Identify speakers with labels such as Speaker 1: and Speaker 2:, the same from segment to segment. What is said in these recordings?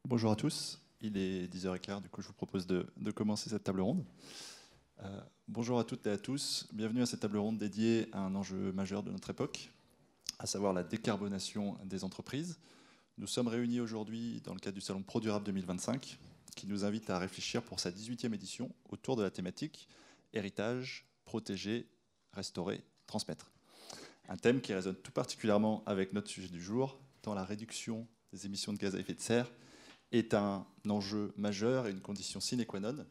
Speaker 1: Bonjour à tous, il est 10h15, du coup je vous propose de commencer cette table ronde. Bonjour à toutes et à tous, bienvenue à cette table ronde dédiée à un enjeu majeur de notre époque, à savoir la décarbonation des entreprises. Nous sommes réunis aujourd'hui dans le cadre du Salon ProDurable 2025, qui nous invite à réfléchir pour sa 18e édition autour de la thématique héritage, protéger, restaurer, transmettre. Un thème qui résonne tout particulièrement avec notre sujet du jour, tant la réduction des émissions de gaz à effet de serre est un enjeu majeur et une condition sine qua non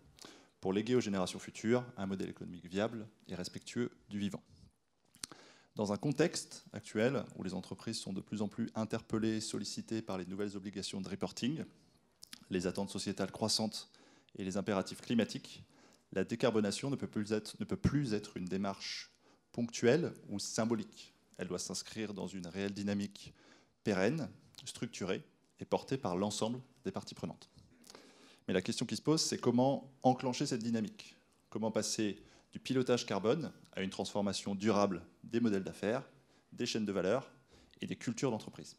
Speaker 1: pour léguer aux générations futures un modèle économique viable et respectueux du vivant. Dans un contexte actuel où les entreprises sont de plus en plus interpellées et sollicitées par les nouvelles obligations de reporting, les attentes sociétales croissantes et les impératifs climatiques, la décarbonation ne peut plus être une démarche ponctuelle ou symbolique. Elle doit s'inscrire dans une réelle dynamique pérenne, structurée et portée par l'ensemble des parties prenantes. Mais la question qui se pose, c'est comment enclencher cette dynamique? Comment passer du pilotage carbone à une transformation durable des modèles d'affaires, des chaînes de valeur et des cultures d'entreprise?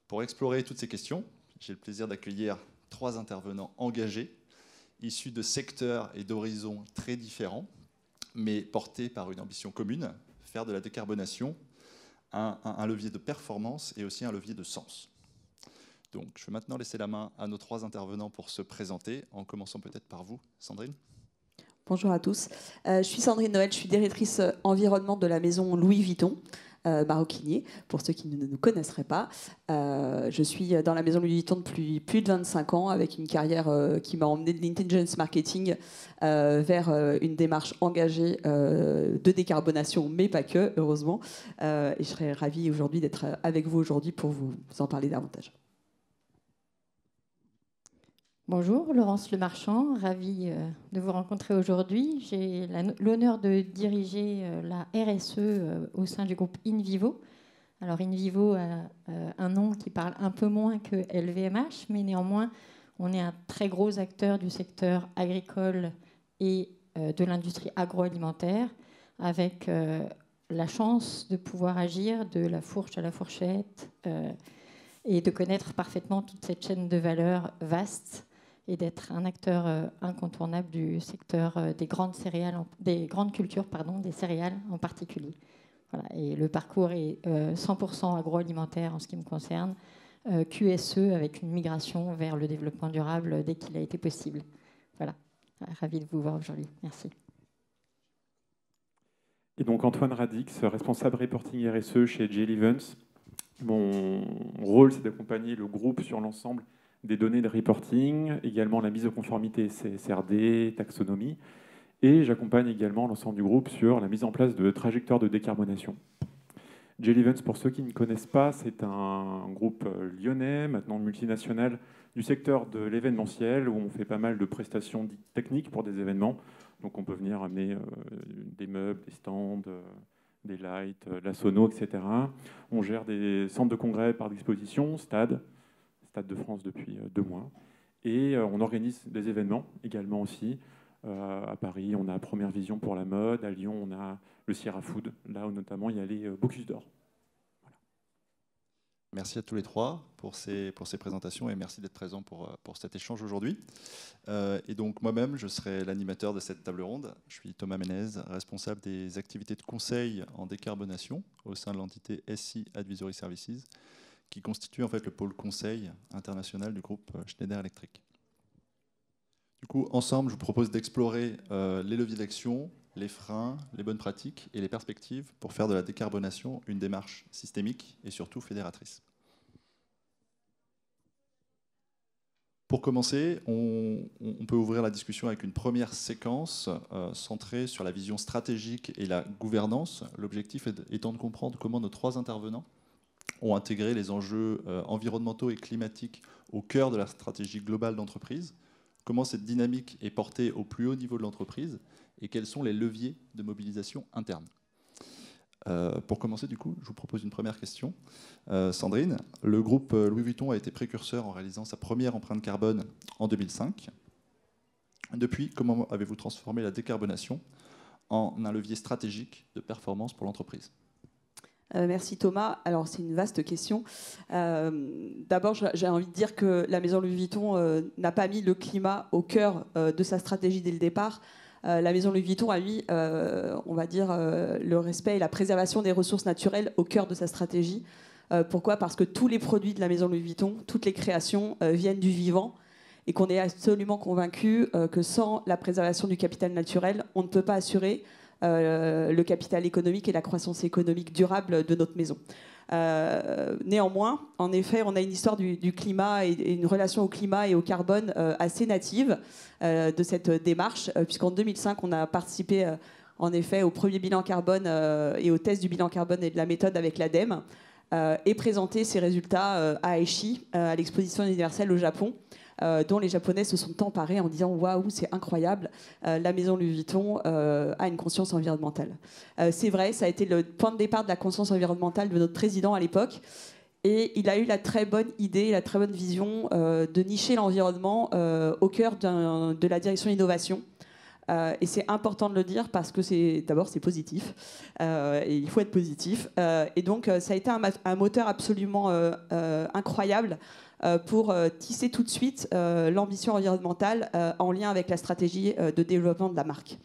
Speaker 1: Pour explorer toutes ces questions, j'ai le plaisir d'accueillir 3 intervenants engagés, issus de secteurs et d'horizons très différents, mais portés par une ambition commune, faire de la décarbonation un levier de performance et aussi un levier de sens. Donc, je vais maintenant laisser la main à nos 3 intervenants pour se présenter, en commençant peut-être par vous, Sandrine.
Speaker 2: Bonjour à tous. Je suis Sandrine Noël, je suis directrice environnement de la maison Louis Vuitton, maroquinier, pour ceux qui ne nous connaisseraient pas. Je suis dans la maison Louis Vuitton depuis plus de 25 ans, avec une carrière qui m'a emmenée de l'intelligence marketing vers une démarche engagée de décarbonation, mais pas que, heureusement. Et je serais ravie aujourd'hui d'être avec vous aujourd'hui pour vous en parler davantage.
Speaker 3: Bonjour, Laurence Lemarchand, ravie de vous rencontrer aujourd'hui. J'ai l'honneur de diriger la RSE au sein du groupe InVivo. Alors InVivo a un nom qui parle un peu moins que LVMH, mais néanmoins, on est un très gros acteur du secteur agricole et de l'industrie agroalimentaire, avec la chance de pouvoir agir de la fourche à la fourchette et de connaître parfaitement toute cette chaîne de valeur vaste et d'être un acteur incontournable du secteur des grandes céréales, des grandes cultures, des céréales en particulier. Voilà. Et le parcours est 100% agroalimentaire en ce qui me concerne, QSE avec une migration vers le développement durable dès qu'il a été possible. Voilà, ravi de vous voir aujourd'hui. Merci.
Speaker 4: Et donc Antoine Radix, responsable reporting RSE chez JL Events. Mon rôle, c'est d'accompagner le groupe sur l'ensemble des données de reporting, également la mise en conformité CSRD, taxonomie, et j'accompagne également l'ensemble du groupe sur la mise en place de trajectoires de décarbonation. JL Events, pour ceux qui ne connaissent pas, c'est un groupe lyonnais, maintenant multinational, du secteur de l'événementiel, où on fait pas mal de prestations dites techniques pour des événements. Donc on peut venir amener des meubles, des stands, des lights, de la sono, etc. On gère des centres de congrès par disposition, Stade de France depuis 2 mois. Et on organise des événements également aussi. À Paris, on a Première Vision pour la mode. À Lyon, on a le Sierra Food, là où notamment il y a les Bocuse d'Or. Voilà.
Speaker 1: Merci à tous les 3 pour ces présentations et merci d'être présents pour cet échange aujourd'hui. Et donc moi-même, je serai l'animateur de cette table ronde. Je suis Thomas Ménez, responsable des activités de conseil en décarbonation au sein de l'entité SI Advisory Services, qui constitue en fait le pôle conseil international du groupe Schneider Electric. Du coup, ensemble, je vous propose d'explorer les leviers d'action, les freins, les bonnes pratiques et les perspectives pour faire de la décarbonation une démarche systémique et surtout fédératrice. Pour commencer, on peut ouvrir la discussion avec une première séquence centrée sur la vision stratégique et la gouvernance. L'objectif étant de comprendre comment nos 3 intervenants ont intégré les enjeux environnementaux et climatiques au cœur de la stratégie globale d'entreprise, comment cette dynamique est portée au plus haut niveau de l'entreprise et quels sont les leviers de mobilisation interne. Pour commencer, du coup, je vous propose une première question. Sandrine, le groupe Louis Vuitton a été précurseur en réalisant sa première empreinte carbone en 2005. Depuis, comment avez-vous transformé la décarbonation en un levier stratégique de performance pour l'entreprise ?
Speaker 2: Merci Thomas. Alors c'est une vaste question. D'abord, j'ai envie de dire que la maison Louis Vuitton n'a pas mis le climat au cœur de sa stratégie dès le départ. La maison Louis Vuitton a mis, on va dire, le respect et la préservation des ressources naturelles au cœur de sa stratégie. Pourquoi ? Parce que tous les produits de la maison Louis Vuitton, toutes les créations viennent du vivant et qu'on est absolument convaincu que sans la préservation du capital naturel, on ne peut pas assurer le capital économique et la croissance économique durable de notre maison. Néanmoins, en effet, on a une histoire du climat et une relation au climat et au carbone assez native de cette démarche, puisqu'en 2005, on a participé en effet au premier bilan carbone et au test du bilan carbone et de la méthode avec l'ADEME, et présenté ces résultats à Aichi, à l'exposition universelle au Japon, dont les Japonais se sont emparés en disant « Waouh, c'est incroyable, la maison Louis Vuitton a une conscience environnementale ». C'est vrai, ça a été le point de départ de la conscience environnementale de notre président à l'époque. Et il a eu la très bonne idée, la très bonne vision de nicher l'environnement au cœur de la direction innovation. Et c'est important de le dire parce que d'abord c'est positif et il faut être positif. Et donc ça a été un moteur absolument incroyable pour tisser tout de suite l'ambition environnementale en lien avec la stratégie de développement de la marque.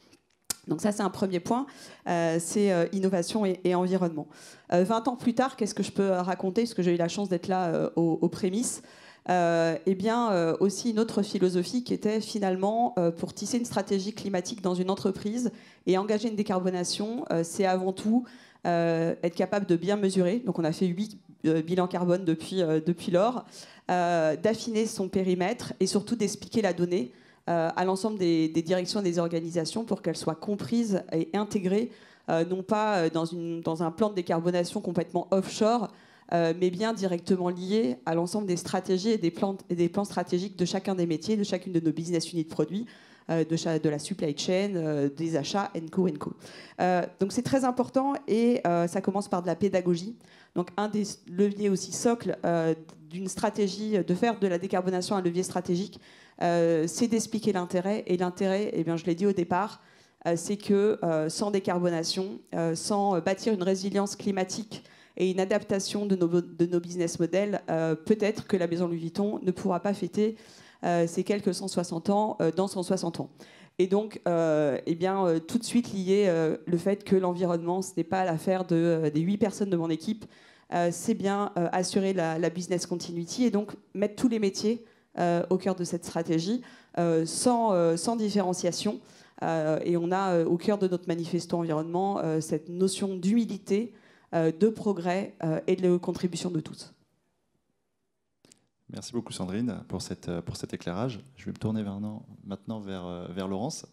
Speaker 2: Donc ça, c'est un premier point, c'est innovation et environnement. 20 ans plus tard, qu'est-ce que je peux raconter, parce que j'ai eu la chance d'être là aux prémices. Eh bien, aussi une autre philosophie qui était finalement, pour tisser une stratégie climatique dans une entreprise et engager une décarbonation, c'est avant tout être capable de bien mesurer. Donc on a fait 8 bilans carbone depuis lors, d'affiner son périmètre et surtout d'expliquer la donnée à l'ensemble des directions et des organisations pour qu'elles soient comprises et intégrées, non pas dans un plan de décarbonation complètement offshore, mais bien directement liées à l'ensemble des stratégies et des plans stratégiques de chacun des métiers, de chacune de nos business units produits, de la supply chain, des achats, &co. Donc c'est très important et ça commence par de la pédagogie. Donc un des leviers aussi socles d'une stratégie, de faire de la décarbonation un levier stratégique, c'est d'expliquer l'intérêt. Et l'intérêt, eh bien, je l'ai dit au départ, c'est que sans décarbonation, sans bâtir une résilience climatique et une adaptation de nos business models, peut-être que la maison Louis Vuitton ne pourra pas fêter ces quelques 160 ans dans 160 ans. Et donc, eh bien, tout de suite lié le fait que l'environnement, ce n'est pas l'affaire des 8 personnes de mon équipe, c'est bien assurer la business continuity et donc mettre tous les métiers au cœur de cette stratégie, sans différenciation. Et on a au cœur de notre manifesto environnement cette notion d'humilité, de progrès et de contribution de tous.
Speaker 1: Merci beaucoup Sandrine pour cet éclairage. Je vais me tourner maintenant vers Laurence.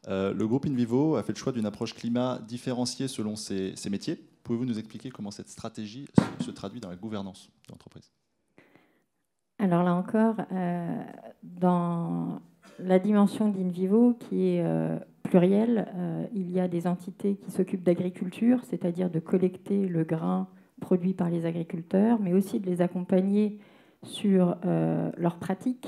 Speaker 1: Le groupe InVivo a fait le choix d'une approche climat différenciée selon ses métiers. Pouvez-vous nous expliquer comment cette stratégie se traduit dans la gouvernance de l'entreprise ?
Speaker 3: Alors là encore, dans la dimension d'InVivo qui est plurielle, il y a des entités qui s'occupent d'agriculture, c'est-à-dire de collecter le grain produit par les agriculteurs, mais aussi de les accompagner sur leurs pratiques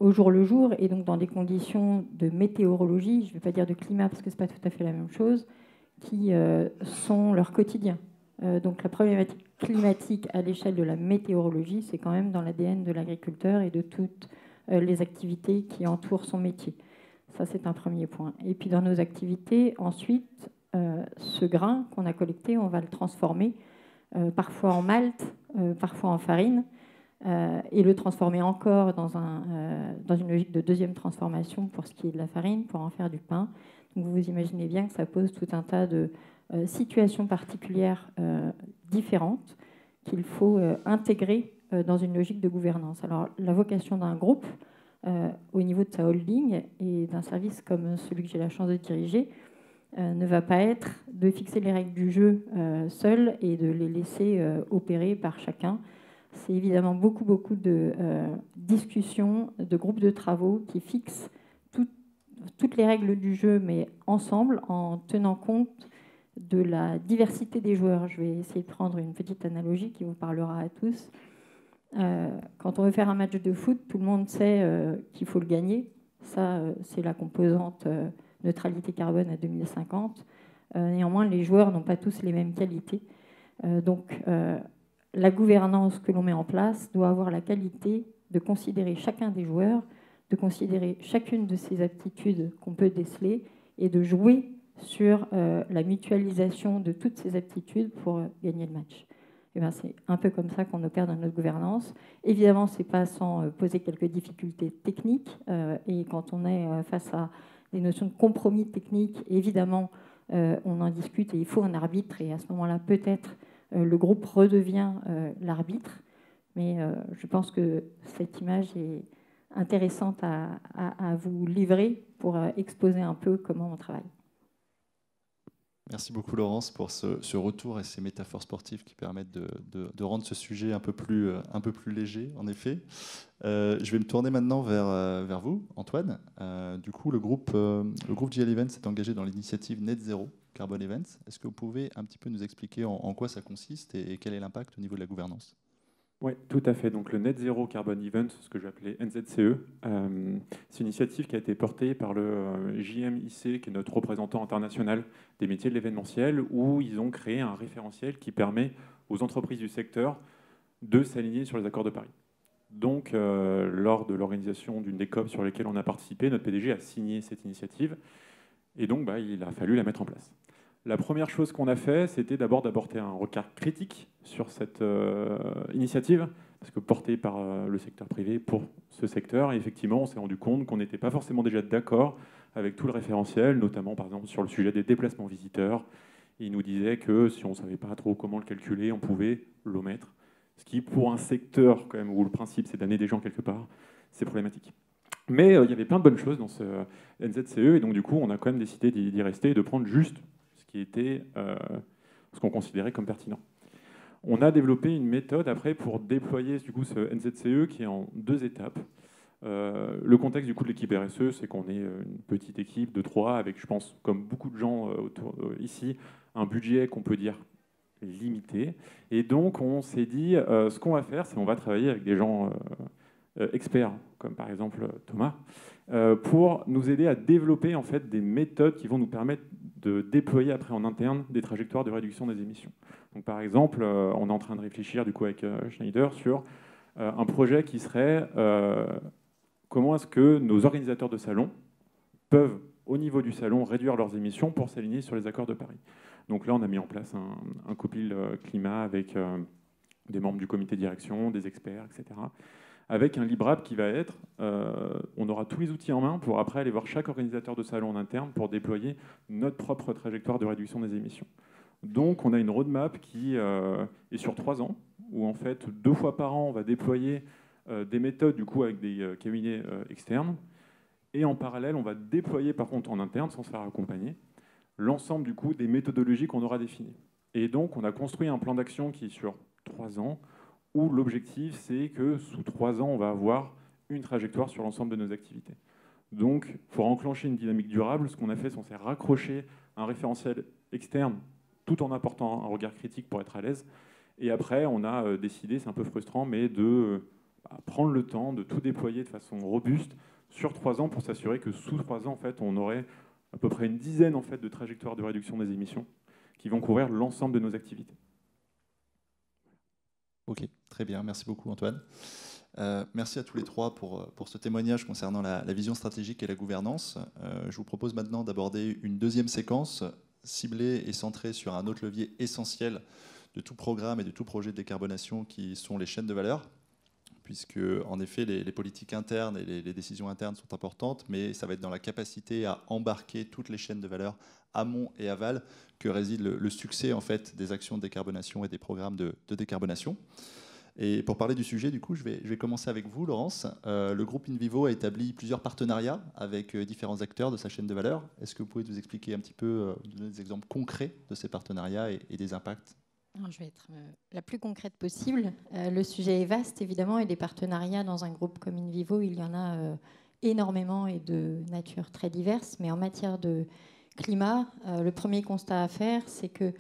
Speaker 3: au jour le jour, et donc dans des conditions de météorologie, je ne vais pas dire de climat parce que ce n'est pas tout à fait la même chose, qui sont leur quotidien. Donc la problématique climatique à l'échelle de la météorologie, c'est quand même dans l'ADN de l'agriculteur et de toutes les activités qui entourent son métier. Ça, c'est un premier point. Et puis dans nos activités, ensuite, ce grain qu'on a collecté, on va le transformer parfois en malt, parfois en farine, et le transformer encore dans une logique de deuxième transformation pour ce qui est de la farine, pour en faire du pain. Donc vous imaginez bien que ça pose tout un tas de situations particulières différentes qu'il faut intégrer dans une logique de gouvernance. Alors la vocation d'un groupe au niveau de sa holding et d'un service comme celui que j'ai la chance de diriger ne va pas être de fixer les règles du jeu seul et de les laisser opérer par chacun. C'est évidemment beaucoup de discussions, de groupes de travaux qui fixent toutes les règles du jeu, mais ensemble, en tenant compte de la diversité des joueurs. Je vais essayer de prendre une petite analogie qui vous parlera à tous. Quand on veut faire un match de foot, tout le monde sait qu'il faut le gagner. Ça, c'est la composante neutralité carbone à 2050. Néanmoins, les joueurs n'ont pas tous les mêmes qualités. Donc, la gouvernance que l'on met en place doit avoir la qualité de considérer chacun des joueurs, de considérer chacune de ces aptitudes qu'on peut déceler et de jouer sur la mutualisation de toutes ces aptitudes pour gagner le match. Et bien, c'est un peu comme ça qu'on opère dans notre gouvernance. Évidemment, ce n'est pas sans poser quelques difficultés techniques. Et quand on est face à des notions de compromis techniques, évidemment, on en discute et il faut un arbitre. Et à ce moment-là, peut-être, le groupe redevient l'arbitre. Mais je pense que cette image est intéressante à vous livrer pour exposer un peu comment on travaille.
Speaker 1: Merci beaucoup Laurence pour ce retour et ces métaphores sportives qui permettent de rendre ce sujet un peu plus léger, en effet. Je vais me tourner maintenant vers vous, Antoine. Du coup, le groupe JL Events s'est engagé dans l'initiative Net Zero Carbon Events. Est-ce que vous pouvez un petit peu nous expliquer en quoi ça consiste et quel est l'impact au niveau de la gouvernance ?
Speaker 4: Oui, tout à fait. Donc le Net Zero Carbon Event, ce que j'appelais NZCE, c'est une initiative qui a été portée par le JMIC, qui est notre représentant international des métiers de l'événementiel, où ils ont créé un référentiel qui permet aux entreprises du secteur de s'aligner sur les accords de Paris. Donc, lors de l'organisation d'une des COP sur lesquelles on a participé, notre PDG a signé cette initiative, et donc il a fallu la mettre en place. La première chose qu'on a fait, c'était d'abord d'apporter un regard critique sur cette initiative, parce que portée par le secteur privé pour ce secteur. Et effectivement, on s'est rendu compte qu'on n'était pas forcément déjà d'accord avec tout le référentiel, notamment par exemple sur le sujet des déplacements visiteurs. Il nous disait que si on ne savait pas trop comment le calculer, on pouvait l'omettre. Ce qui, pour un secteur quand même, où le principe c'est d'amener des gens quelque part, c'est problématique. Mais il y avait plein de bonnes choses dans ce NZCE, et donc du coup, on a quand même décidé d'y rester et de prendre juste qui était ce qu'on considérait comme pertinent. On a développé une méthode après pour déployer du coup, ce NZCE qui est en 2 étapes. Le contexte du coup de l'équipe RSE, c'est qu'on est une petite équipe de 3 avec, je pense, comme beaucoup de gens autour ici, un budget qu'on peut dire limité. Et donc on s'est dit, ce qu'on va faire, c'est qu'on va travailler avec des gens experts, comme par exemple Thomas, pour nous aider à développer en fait des méthodes qui vont nous permettre de déployer après en interne des trajectoires de réduction des émissions. Donc par exemple, on est en train de réfléchir du coup avec Schneider sur un projet qui serait comment est-ce que nos organisateurs de salons peuvent au niveau du salon réduire leurs émissions pour s'aligner sur les accords de Paris. Donc là, on a mis en place un copil climat avec des membres du comité de direction, des experts, etc. Avec un livrable qui va être, on aura tous les outils en main pour après aller voir chaque organisateur de salon en interne pour déployer notre propre trajectoire de réduction des émissions. Donc on a une roadmap qui est sur 3 ans, où en fait 2 fois par an on va déployer des méthodes du coup avec des cabinets externes, et en parallèle on va déployer par contre en interne, sans se faire accompagner, l'ensemble du coup des méthodologies qu'on aura définies. Et donc on a construit un plan d'action qui est sur 3 ans, où l'objectif, c'est que sous 3 ans, on va avoir une trajectoire sur l'ensemble de nos activités. Donc, pour enclencher une dynamique durable, ce qu'on a fait, c'est qu'on s'est raccroché à un référentiel externe, tout en apportant un regard critique pour être à l'aise. Et après, on a décidé, c'est un peu frustrant, mais de prendre le temps de tout déployer de façon robuste sur 3 ans pour s'assurer que sous 3 ans, en fait, on aurait à peu près une dizaine en fait, de trajectoires de réduction des émissions qui vont couvrir l'ensemble de nos activités.
Speaker 1: Ok, très bien. Merci beaucoup, Antoine. Merci à tous les 3 pour ce témoignage concernant la vision stratégique et la gouvernance. Je vous propose maintenant d'aborder une deuxième séquence ciblée et centrée sur un autre levier essentiel de tout programme et de tout projet de décarbonation qui sont les chaînes de valeur, puisque en effet les politiques internes et les décisions internes sont importantes, mais ça va être dans la capacité à embarquer toutes les chaînes de valeur amont et aval que réside le succès en fait des actions de décarbonation et des programmes de décarbonation. Et pour parler du sujet, du coup, je vais commencer avec vous, Laurence. Le groupe InVivo a établi plusieurs partenariats avec différents acteurs de sa chaîne de valeur. Est-ce que vous pouvez nous expliquer un petit peu, donner des exemples concrets de ces partenariats et des impacts ?
Speaker 3: Alors, je vais être la plus concrète possible. Le sujet est vaste, évidemment, et des partenariats dans un groupe comme InVivo, il y en a énormément et de nature très diverse. Mais en matière de climat, le premier constat à faire, c'est que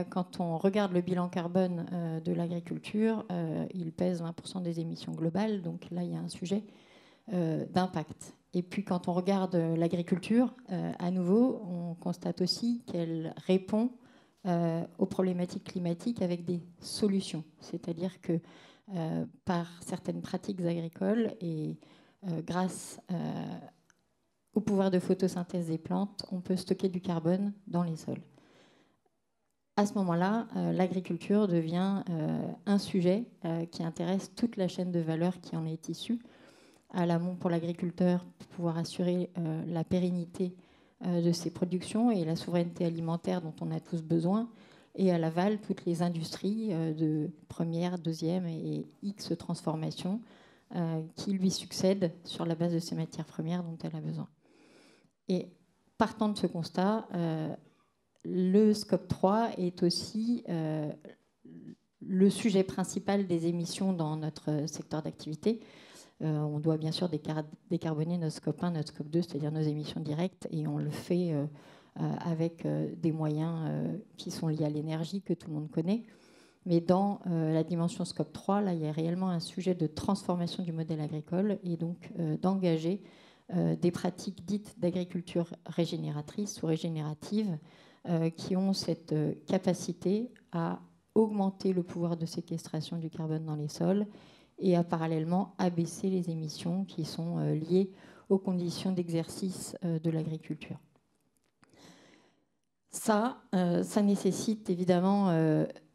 Speaker 3: quand on regarde le bilan carbone de l'agriculture, il pèse 20% des émissions globales. Donc là, il y a un sujet d'impact. Et puis quand on regarde l'agriculture, à nouveau, on constate aussi qu'elle répond aux problématiques climatiques avec des solutions. C'est-à-dire que par certaines pratiques agricoles et grâce au pouvoir de photosynthèse des plantes, on peut stocker du carbone dans les sols. À ce moment-là, l'agriculture devient un sujet qui intéresse toute la chaîne de valeur qui en est issue. À l'amont pour l'agriculteur, pour pouvoir assurer la pérennité de ses productions et la souveraineté alimentaire dont on a tous besoin, et à l'aval, toutes les industries de première, deuxième et X transformation qui lui succèdent sur la base de ces matières premières dont elle a besoin. Et partant de ce constat, le scope 3 est aussi le sujet principal des émissions dans notre secteur d'activité. On doit bien sûr décarboner notre scope 1, notre scope 2, c'est-à-dire nos émissions directes, et on le fait avec des moyens qui sont liés à l'énergie que tout le monde connaît. Mais dans la dimension scope 3, là, il y a réellement un sujet de transformation du modèle agricole et donc d'engager des pratiques dites d'agriculture régénératrice ou régénérative qui ont cette capacité à augmenter le pouvoir de séquestration du carbone dans les sols et à parallèlement abaisser les émissions qui sont liées aux conditions d'exercice de l'agriculture. Ça nécessite évidemment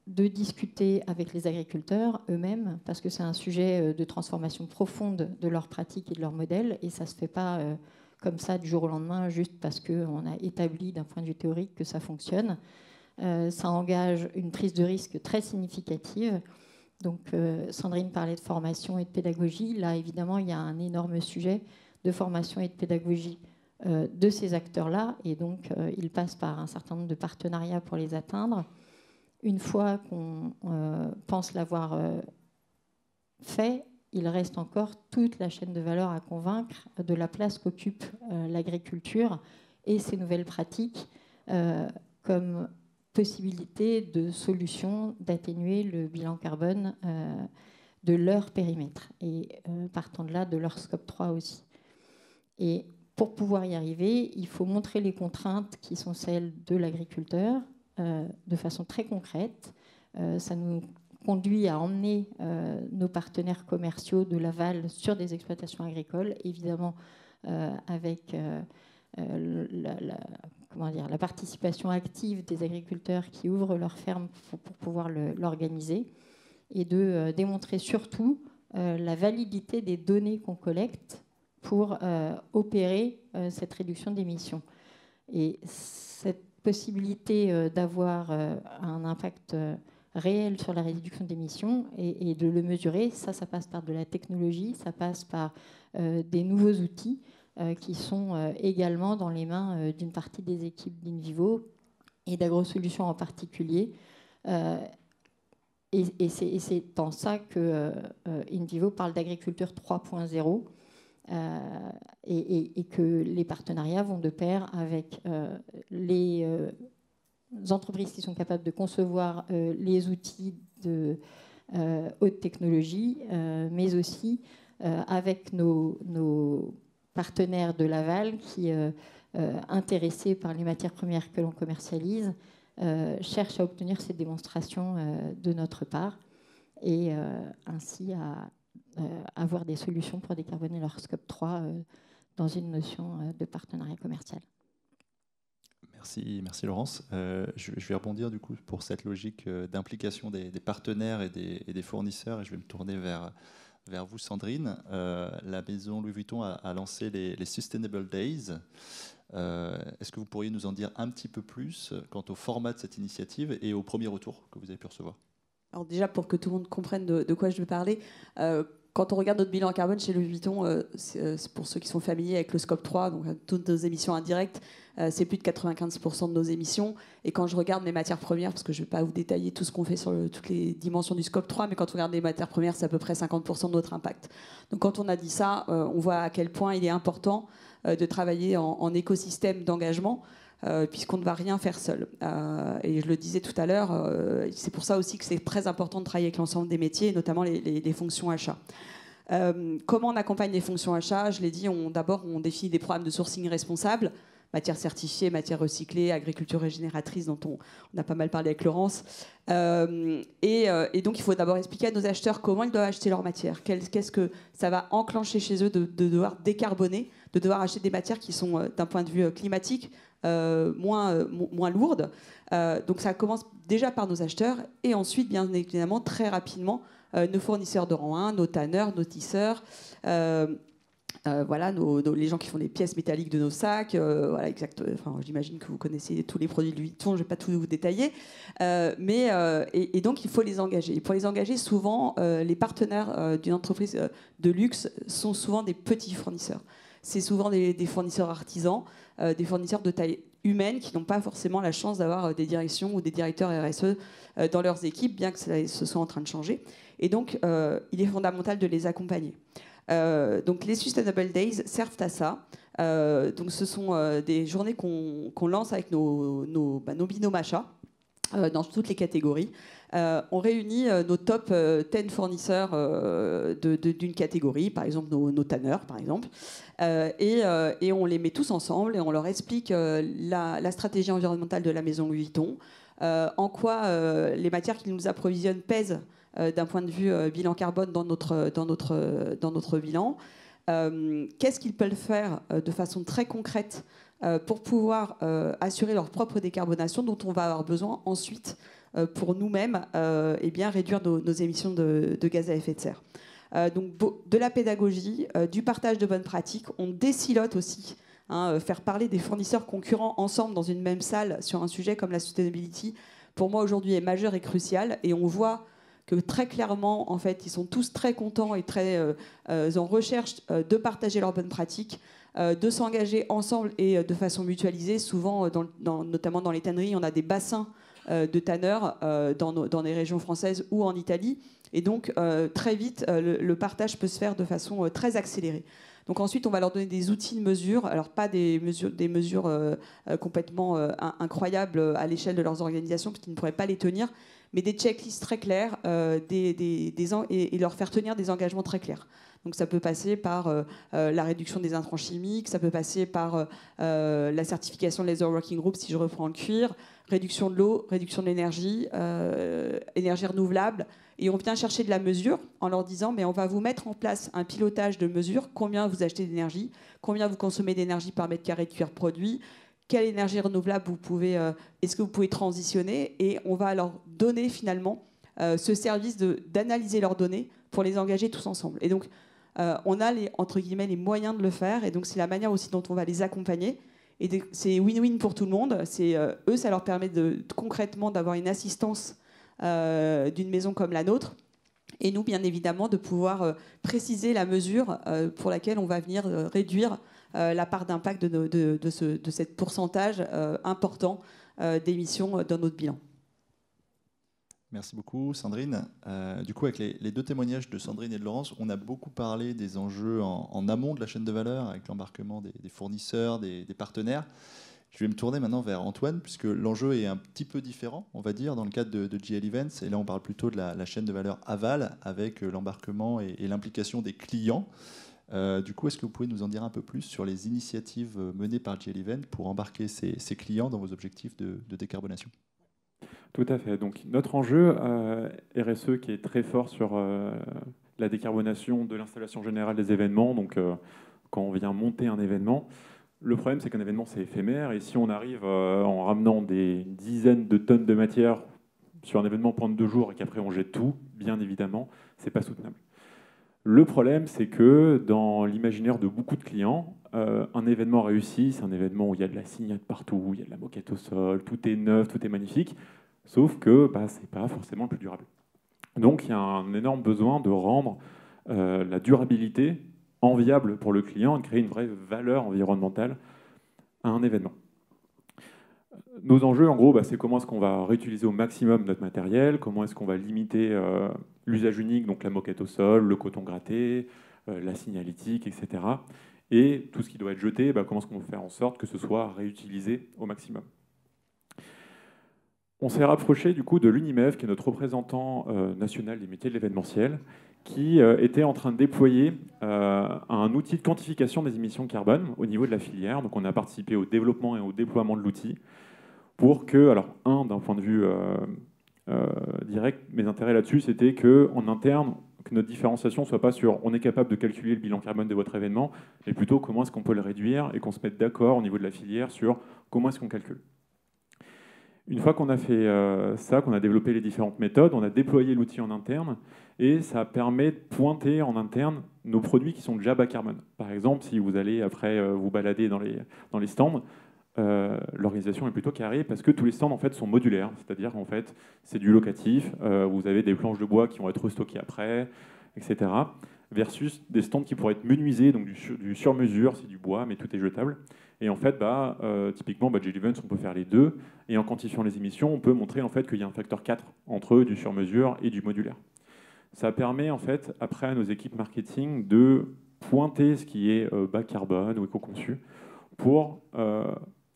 Speaker 3: de discuter avec les agriculteurs eux-mêmes, parce que c'est un sujet de transformation profonde de leurs pratiques et de leurs modèles, et ça ne se fait pas comme ça du jour au lendemain, juste parce qu'on a établi d'un point de vue théorique que ça fonctionne. Ça engage une prise de risque très significative. Donc, Sandrine parlait de formation et de pédagogie. Là, évidemment, il y a un énorme sujet de formation et de pédagogie de ces acteurs-là. Et donc, ils passent par un certain nombre de partenariats pour les atteindre. Une fois qu'on pense l'avoir fait, il reste encore toute la chaîne de valeur à convaincre de la place qu'occupe l'agriculture et ces nouvelles pratiques comme possibilité de solution d'atténuer le bilan carbone de leur périmètre et partant de là de leur scope 3 aussi. Et pour pouvoir y arriver, il faut montrer les contraintes qui sont celles de l'agriculteur de façon très concrète. Ça nous conduit à emmener nos partenaires commerciaux de l'aval sur des exploitations agricoles, évidemment avec la participation active des agriculteurs qui ouvrent leurs fermes pour pouvoir l'organiser, et de démontrer surtout la validité des données qu'on collecte pour opérer cette réduction d'émissions. Et cette possibilité d'avoir un impact réel sur la réduction d'émissions et de le mesurer, ça passe par de la technologie, ça passe par des nouveaux outils qui sont également dans les mains d'une partie des équipes d'Invivo et d'AgroSolutions en particulier. Et c'est dans ça que Invivo parle d'agriculture 3.0 et que les partenariats vont de pair avec les entreprises qui sont capables de concevoir les outils de haute technologie, mais aussi avec nos partenaires de l'aval qui, intéressés par les matières premières que l'on commercialise, cherchent à obtenir ces démonstrations de notre part et ainsi à avoir des solutions pour décarboner leur scope 3 dans une notion de partenariat commercial.
Speaker 1: Merci Laurence. Je vais rebondir du coup pour cette logique d'implication des partenaires et des fournisseurs, et je vais me tourner vers vous, Sandrine. La maison Louis Vuitton a lancé les Sustainable Days. Est-ce que vous pourriez nous en dire un petit peu plus quant au format de cette initiative et au premier retour que vous avez pu recevoir?
Speaker 2: Alors déjà, pour que tout le monde comprenne de quoi je veux parler, quand on regarde notre bilan carbone chez Louis Vuitton, c'est pour ceux qui sont familiers avec le scope 3, donc toutes nos émissions indirectes, c'est plus de 95% de nos émissions. Et quand je regarde mes matières premières, parce que je ne vais pas vous détailler tout ce qu'on fait sur toutes les dimensions du scope 3, mais quand on regarde les matières premières, c'est à peu près 50% de notre impact. Donc quand on a dit ça, on voit à quel point il est important de travailler en écosystème d'engagement, puisqu'on ne va rien faire seul. Et je le disais tout à l'heure, c'est pour ça aussi que c'est très important de travailler avec l'ensemble des métiers, notamment les fonctions achats. Comment on accompagne les fonctions achats? Je l'ai dit, d'abord on définit des programmes de sourcing responsables, matières certifiées, matières recyclées, agriculture régénératrice, dont on a pas mal parlé avec Laurence. Et donc, il faut d'abord expliquer à nos acheteurs comment ils doivent acheter leur matière. Qu'est-ce que ça va enclencher chez eux de devoir décarboner, de devoir acheter des matières qui sont, d'un point de vue climatique, moins lourdes. Donc, ça commence déjà par nos acheteurs et ensuite, bien évidemment, très rapidement, nos fournisseurs de rang 1, nos tanneurs, nos tisseurs, voilà, les gens qui font les pièces métalliques de nos sacs, voilà, exact. Enfin, j'imagine que vous connaissez tous les produits de Louis Vuitton, je ne vais pas tout vous détailler, et donc il faut les engager. Et pour les engager, souvent, les partenaires d'une entreprise de luxe sont souvent des petits fournisseurs. C'est souvent des fournisseurs artisans, des fournisseurs de taille humaine qui n'ont pas forcément la chance d'avoir des directions ou des directeurs RSE dans leurs équipes, bien que ce soit en train de changer. Et donc, il est fondamental de les accompagner. Donc les Sustainable Days servent à ça. Donc ce sont des journées qu'on lance avec nos binômes achats dans toutes les catégories. On réunit nos top 10 fournisseurs d'une catégorie, par exemple nos tanneurs, par exemple, et on les met tous ensemble et on leur explique la stratégie environnementale de la maison Louis Vuitton, en quoi les matières qui nous approvisionnent pèsent d'un point de vue bilan carbone dans notre bilan. Qu'est-ce qu'ils peuvent faire de façon très concrète pour pouvoir assurer leur propre décarbonation dont on va avoir besoin ensuite pour nous-mêmes réduire nos émissions de gaz à effet de serre. Donc de la pédagogie, du partage de bonnes pratiques, on décilote aussi. Faire parler des fournisseurs concurrents ensemble dans une même salle sur un sujet comme la sustainability, pour moi aujourd'hui est majeur et crucial, et on voit que très clairement, en fait, ils sont tous très contents et très en recherche de partager leurs bonnes pratiques, de s'engager ensemble et de façon mutualisée. Souvent, notamment dans les tanneries, on a des bassins de tanneurs dans les régions françaises ou en Italie. Et donc, très vite, le partage peut se faire de façon très accélérée. Donc ensuite, on va leur donner des outils de mesure, alors pas des mesures complètement incroyables à l'échelle de leurs organisations, parce qu'ils ne pourraient pas les tenir, mais des checklists très clairs et leur faire tenir des engagements très clairs. Donc ça peut passer par la réduction des intrants chimiques, ça peut passer par la certification de Laser Working Group, si je reprends le cuir, réduction de l'eau, réduction de l'énergie, énergie renouvelable. Et on vient chercher de la mesure en leur disant mais on va vous mettre en place un pilotage de mesure, combien vous achetez d'énergie, combien vous consommez d'énergie par mètre carré de cuir produit, quelle énergie renouvelable est-ce que vous pouvez transitionner, et on va leur donner finalement ce service d'analyser leurs données pour les engager tous ensemble. Et donc on a entre guillemets les moyens de le faire, et donc c'est la manière aussi dont on va les accompagner. Et c'est win-win pour tout le monde. Eux, ça leur permet concrètement d'avoir une assistance d'une maison comme la nôtre, et nous, bien évidemment, de pouvoir préciser la mesure pour laquelle on va venir réduire la part d'impact de ce pourcentage important d'émissions dans notre bilan.
Speaker 1: Merci beaucoup, Sandrine. Du coup, avec les deux témoignages de Sandrine et de Laurence, on a beaucoup parlé des enjeux en amont de la chaîne de valeur, avec l'embarquement des fournisseurs, des partenaires. Je vais me tourner maintenant vers Antoine, puisque l'enjeu est un petit peu différent, on va dire, dans le cadre de GL Events. Et là, on parle plutôt de la chaîne de valeur aval, avec l'embarquement et l'implication des clients. Du coup, est-ce que vous pouvez nous en dire un peu plus sur les initiatives menées par GL Events pour embarquer ces clients dans vos objectifs de décarbonation ?
Speaker 4: Tout à fait. Donc, notre enjeu RSE qui est très fort sur la décarbonation de l'installation générale des événements. Donc, quand on vient monter un événement, le problème, c'est qu'un événement, c'est éphémère. Et si on arrive en ramenant des dizaines de tonnes de matière sur un événement pendant 2 jours et qu'après on jette tout, bien évidemment, c'est pas soutenable. Le problème, c'est que dans l'imaginaire de beaucoup de clients, un événement réussi, c'est un événement où il y a de la signate partout, où il y a de la moquette au sol, tout est neuf, tout est magnifique, sauf que c'est pas forcément le plus durable. Donc il y a un énorme besoin de rendre la durabilité enviable pour le client et de créer une vraie valeur environnementale à un événement. Nos enjeux, en gros, c'est comment est-ce qu'on va réutiliser au maximum notre matériel, comment est-ce qu'on va limiter l'usage unique, donc la moquette au sol, le coton gratté, la signalétique, etc. Et tout ce qui doit être jeté, comment est-ce qu'on va faire en sorte que ce soit réutilisé au maximum. On s'est rapproché du coup de l'UNIMEF, qui est notre représentant national des métiers de l'événementiel, qui était en train de déployer un outil de quantification des émissions carbone au niveau de la filière. Donc on a participé au développement et au déploiement de l'outil pour que, alors d'un point de vue direct, mes intérêts là-dessus, c'était qu'en interne, que notre différenciation ne soit pas sur on est capable de calculer le bilan carbone de votre événement, mais plutôt comment est-ce qu'on peut le réduire et qu'on se mette d'accord au niveau de la filière sur comment est-ce qu'on calcule. Une fois qu'on a fait ça, qu'on a développé les différentes méthodes, on a déployé l'outil en interne et ça permet de pointer en interne nos produits qui sont déjà bas carbone. Par exemple, si vous allez après vous balader dans les stands, l'organisation est plutôt carrée parce que tous les stands en fait sont modulaires, c'est-à-dire en fait c'est du locatif, vous avez des planches de bois qui vont être restockées après, etc. Versus des stands qui pourraient être menuisés, donc du sur-mesure, c'est du bois mais tout est jetable. Et en fait, typiquement, Jelly Events, on peut faire les deux. Et en quantifiant les émissions, on peut montrer en fait qu'il y a un facteur 4 entre du sur-mesure et du modulaire. Ça permet en fait, après à nos équipes marketing de pointer ce qui est bas carbone ou éco-conçu pour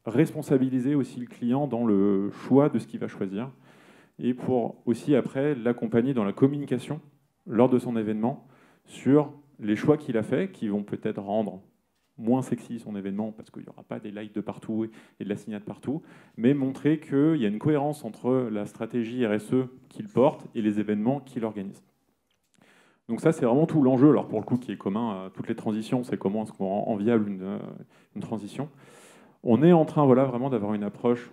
Speaker 4: responsabiliser aussi le client dans le choix de ce qu'il va choisir et pour aussi après l'accompagner dans la communication lors de son événement sur les choix qu'il a faits qui vont peut-être rendre moins sexy son événement parce qu'il n'y aura pas des likes de partout et de la signade partout, mais montrer qu'il y a une cohérence entre la stratégie RSE qu'il porte et les événements qu'il organise. Donc ça, c'est vraiment tout l'enjeu, alors pour le coup, qui est commun à toutes les transitions, c'est comment est-ce qu'on rend enviable une transition. On est en train vraiment d'avoir une approche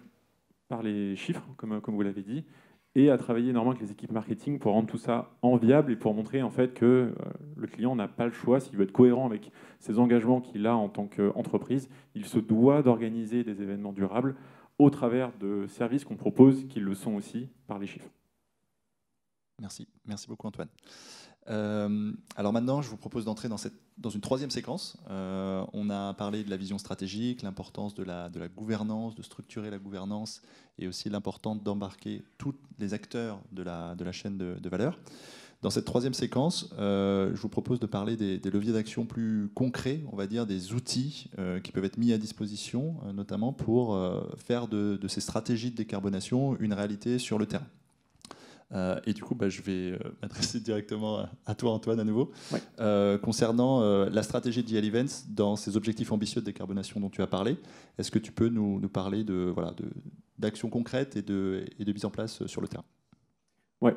Speaker 4: par les chiffres, comme vous l'avez dit, et à travailler énormément avec les équipes marketing pour rendre tout ça enviable et pour montrer en fait que le client n'a pas le choix, s'il veut être cohérent avec ses engagements qu'il a en tant qu'entreprise, il se doit d'organiser des événements durables au travers de services qu'on propose qui le sont aussi par les chiffres.
Speaker 1: Merci beaucoup Antoine. Alors maintenant, je vous propose d'entrer dans une troisième séquence. On a parlé de la vision stratégique, l'importance de la gouvernance, de structurer la gouvernance et aussi l'importance d'embarquer tous les acteurs de la chaîne de valeur. Dans cette troisième séquence, je vous propose de parler des leviers d'action plus concrets, on va dire des outils qui peuvent être mis à disposition, notamment pour faire de ces stratégies de décarbonation une réalité sur le terrain. Et du coup, je vais m'adresser directement à toi, Antoine, à nouveau. Ouais. Concernant la stratégie de JL Events dans ces objectifs ambitieux de décarbonation dont tu as parlé, est-ce que tu peux nous parler d'actions concrètes et de mise en place sur le terrain?
Speaker 4: Oui,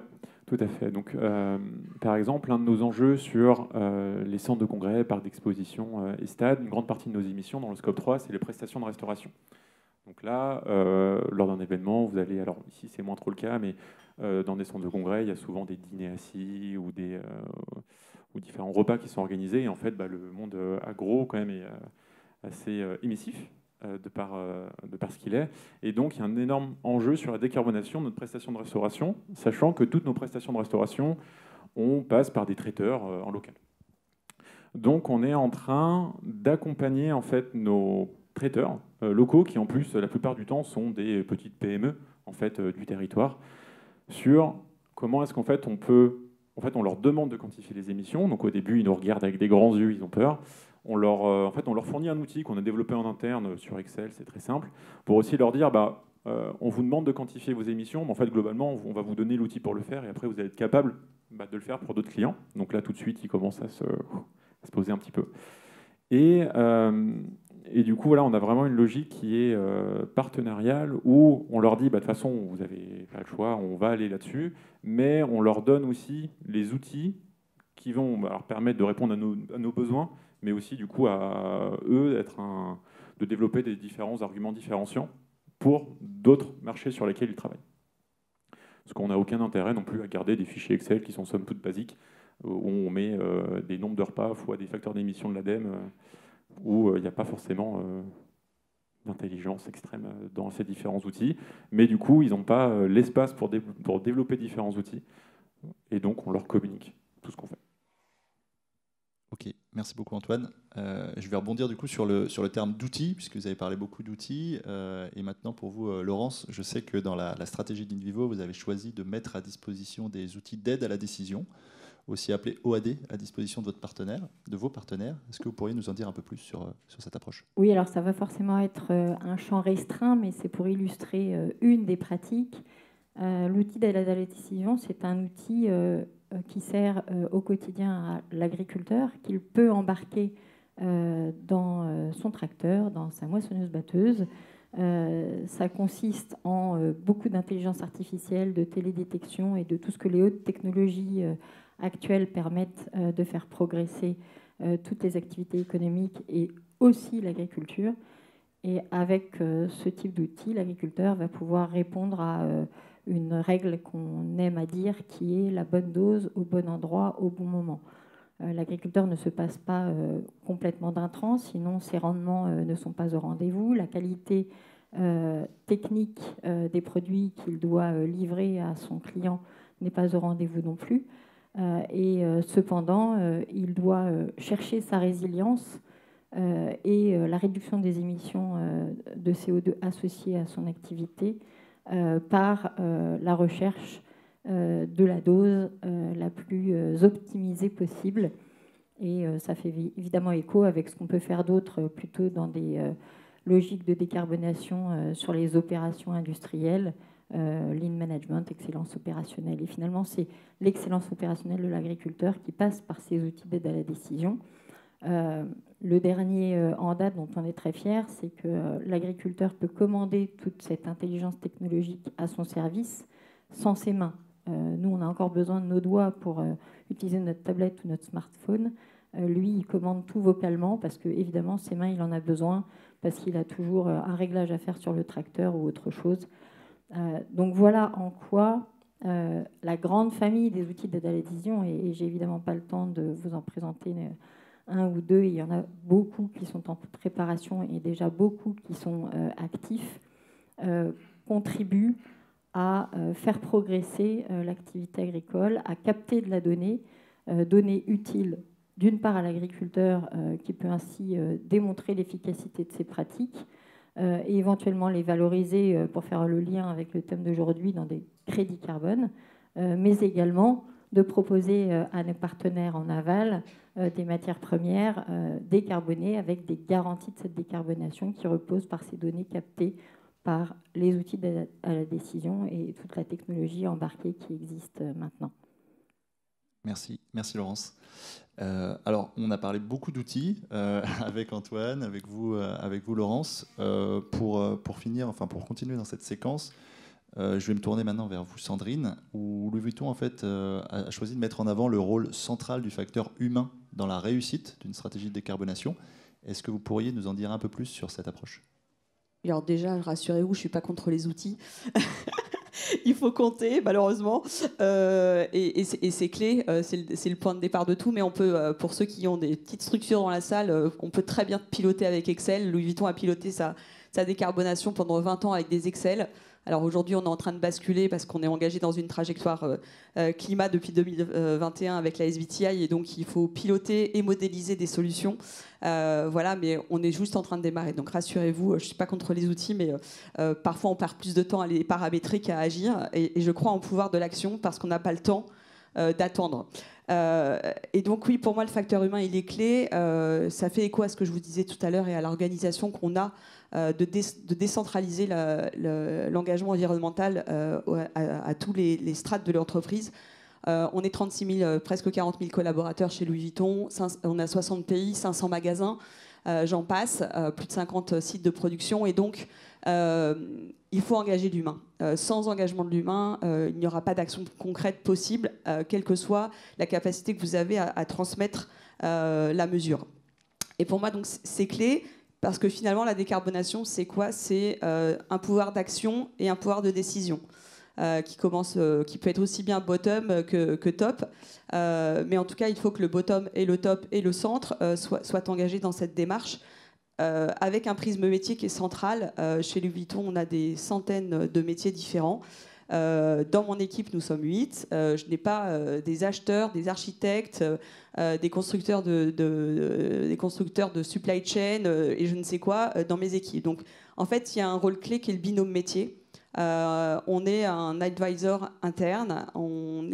Speaker 4: tout à fait. Donc, par exemple, un de nos enjeux sur les centres de congrès, parcs d'exposition et stades, une grande partie de nos émissions dans le scope 3, c'est les prestations de restauration. Donc là, lors d'un événement, vous allez, alors ici c'est moins trop le cas, mais dans des centres de congrès, il y a souvent des dîners assis ou différents repas qui sont organisés. Et en fait, le monde agro quand même est assez émissif de par ce qu'il est. Et donc, il y a un énorme enjeu sur la décarbonation de notre prestation de restauration, sachant que toutes nos prestations de restauration, on passe par des traiteurs en local. Donc, on est en train d'accompagner en fait nos traiteurs locaux, qui en plus, la plupart du temps, sont des petites PME en fait, du territoire, sur comment est-ce qu'en fait on leur demande de quantifier les émissions. Donc au début, ils nous regardent avec des grands yeux, ils ont peur. On leur fournit un outil qu'on a développé en interne sur Excel, c'est très simple, pour aussi leur dire, on vous demande de quantifier vos émissions, mais en fait, globalement, on va vous donner l'outil pour le faire, et après, vous allez être capable de le faire pour d'autres clients. Donc là, tout de suite, ils commencent à se poser un petit peu. Et du coup, on a vraiment une logique qui est partenariale où on leur dit, de toute façon, vous n'avez pas le choix, on va aller là-dessus, mais on leur donne aussi les outils qui vont leur permettre de répondre à nos besoins, mais aussi du coup à eux de développer des différents arguments différenciants pour d'autres marchés sur lesquels ils travaillent. Parce qu'on n'a aucun intérêt non plus à garder des fichiers Excel qui sont somme toute basiques, où on met des nombres de repas fois des facteurs d'émission de l'ADEME, où il n'y a pas forcément d'intelligence extrême dans ces différents outils. Mais du coup, ils n'ont pas l'espace pour développer différents outils. Et donc, on leur communique tout ce qu'on fait.
Speaker 1: Ok, merci beaucoup Antoine. Je vais rebondir du coup sur le terme d'outils, puisque vous avez parlé beaucoup d'outils. Et maintenant pour vous, Laurence, je sais que dans la stratégie d'Invivo, vous avez choisi de mettre à disposition des outils d'aide à la décision, aussi appelés OAD, à disposition de vos partenaires. Est-ce que vous pourriez nous en dire un peu plus sur cette approche?
Speaker 3: Oui, alors ça va forcément être un champ restreint, mais c'est pour illustrer une des pratiques. L'outil d'aide à la décision, c'est un outil qui sert au quotidien à l'agriculteur, qu'il peut embarquer dans son tracteur, dans sa moissonneuse-batteuse. Ça consiste en beaucoup d'intelligence artificielle, de télédétection et de tout ce que les hautes technologies actuelles permettent de faire progresser toutes les activités économiques et aussi l'agriculture. Et avec ce type d'outil, l'agriculteur va pouvoir répondre à une règle qu'on aime à dire, qui est la bonne dose au bon endroit au bon moment. L'agriculteur ne se passe pas complètement d'intrants, sinon ses rendements ne sont pas au rendez-vous. La qualité technique des produits qu'il doit livrer à son client n'est pas au rendez-vous non plus. Cependant, il doit chercher sa résilience et la réduction des émissions de CO2 associées à son activité par la recherche de la dose la plus optimisée possible. Et ça fait évidemment écho avec ce qu'on peut faire d'autre plutôt dans des logiques de décarbonation sur les opérations industrielles, lean management, excellence opérationnelle. Et finalement, c'est l'excellence opérationnelle de l'agriculteur qui passe par ces outils d'aide à la décision. Le dernier en date dont on est très fier, c'est que l'agriculteur peut commander toute cette intelligence technologique à son service sans ses mains. Nous, on a encore besoin de nos doigts pour utiliser notre tablette ou notre smartphone. Lui, il commande tout vocalement parce que, évidemment, ses mains, il en a besoin parce qu'il a toujours un réglage à faire sur le tracteur ou autre chose. Donc voilà en quoi la grande famille des outils d'aide à la décision, et j'ai évidemment pas le temps de vous en présenter un ou deux, il y en a beaucoup qui sont en préparation et déjà beaucoup qui sont actifs, contribuent à faire progresser l'activité agricole, à capter de la donnée, donnée utile d'une part à l'agriculteur qui peut ainsi démontrer l'efficacité de ses pratiques et éventuellement les valoriser pour faire le lien avec le thème d'aujourd'hui dans des crédits carbone, mais également de proposer à nos partenaires en aval des matières premières décarbonées avec des garanties de cette décarbonation qui reposent par ces données captées par les outils d'aide à la décision et toute la technologie embarquée qui existe maintenant.
Speaker 1: Merci Laurence. Alors, on a parlé beaucoup d'outils avec Antoine, avec vous Laurence. Pour finir, enfin pour continuer dans cette séquence, je vais me tourner maintenant vers vous, Sandrine, où Louis Vuitton en fait a choisi de mettre en avant le rôle central du facteur humain dans la réussite d'une stratégie de décarbonation. Est-ce que vous pourriez nous en dire un peu plus sur cette approche ?
Speaker 2: Alors déjà, rassurez-vous, je ne suis pas contre les outils. Il faut compter, malheureusement. Et c'est clé, c'est le point de départ de tout. Mais on peut, pour ceux qui ont des petites structures dans la salle, on peut très bien piloter avec Excel. Louis Vuitton a piloté sa décarbonation pendant 20 ans avec des Excel. Alors aujourd'hui, on est en train de basculer parce qu'on est engagé dans une trajectoire climat depuis 2021 avec la SBTI. Et donc, il faut piloter et modéliser des solutions. Voilà, mais on est juste en train de démarrer. Donc rassurez-vous, je ne suis pas contre les outils, mais parfois on perd plus de temps à les paramétrer qu'à agir. Et je crois en pouvoir de l'action parce qu'on n'a pas le temps d'attendre. Et donc oui, pour moi, le facteur humain, il est clé. Ça fait écho à ce que je vous disais tout à l'heure et à l'organisation qu'on a de décentraliser l'engagement environnemental à tous les strates de l'entreprise. On est 36 000, presque 40 000 collaborateurs chez Louis Vuitton. On a 60 pays, 500 magasins, j'en passe, plus de 50 sites de production. Et donc, il faut engager l'humain. Sans engagement de l'humain, il n'y aura pas d'action concrète possible, quelle que soit la capacité que vous avez à transmettre la mesure. Et pour moi, donc, c'est clé, parce que finalement, la décarbonation, c'est quoi ? C'est un pouvoir d'action et un pouvoir de décision. Qui peut être aussi bien bottom que top. Mais en tout cas, il faut que le bottom et le top et le centre soient engagés dans cette démarche avec un prisme métier qui est central. Chez Louis Vuitton, on a des centaines de métiers différents. Dans mon équipe, nous sommes 8. Je n'ai pas des acheteurs, des architectes, des constructeurs de supply chain et je ne sais quoi dans mes équipes. Donc, en fait, il y a un rôle clé qui est le binôme métier. On est un advisor interne, on